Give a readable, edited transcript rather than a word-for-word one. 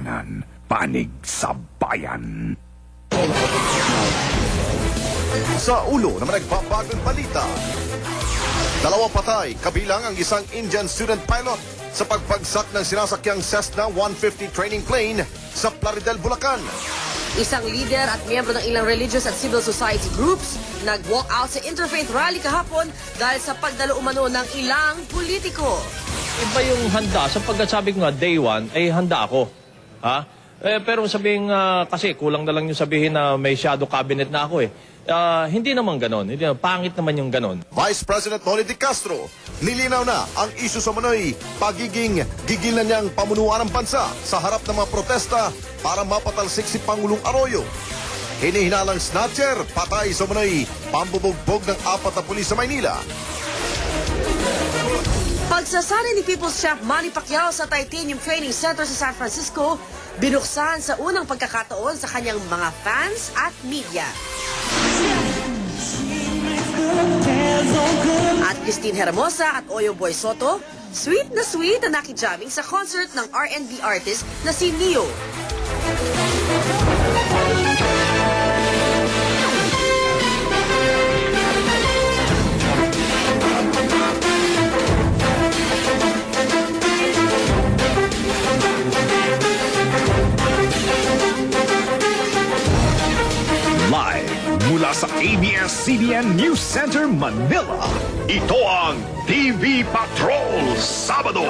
katotohanan, panig sa bayan. Sa ulo na nagbabagong balita, 2 patay, kabilang ang isang Indian student pilot sa pagbagsak ng sinasakyang Cessna 150 training plane sa Plaridel, Bulacan. Isang leader at miyembro ng ilang religious at civil society groups nag-walk out sa interfaith rally kahapon dahil sa pagdalo umano ng ilang politiko. Iba yung handa. Sapagkat sabi ko nga, day one, ay handa ako. Ha? Pero sabihin kasi kulang na lang yung sabihin na may shadow cabinet na ako eh. Hindi naman ganon. Pangit naman yung ganon. Vice President Noli de Castro, nilinaw na ang isyu sa manoy pagiging gigil na niyang pamunuan ng bansa sa harap ng mga protesta para mapatalsik si Pangulong Arroyo. Hinihinalang snatcher, patay sa manoy pambubugbog ng 4 na pulis sa Maynila. Pagsasari ni People's Champ Manny Pacquiao sa Titanium Training Center sa San Francisco, binuksan sa unang pagkakataon sa kanyang mga fans at media. At Christine Hermosa at Oyo Boy Soto, sweet na nakijamming sa concert ng R&B artist na si Neo. Live mula sa ABS-CBN News Center, Manila, ito ang TV Patrol Sabado.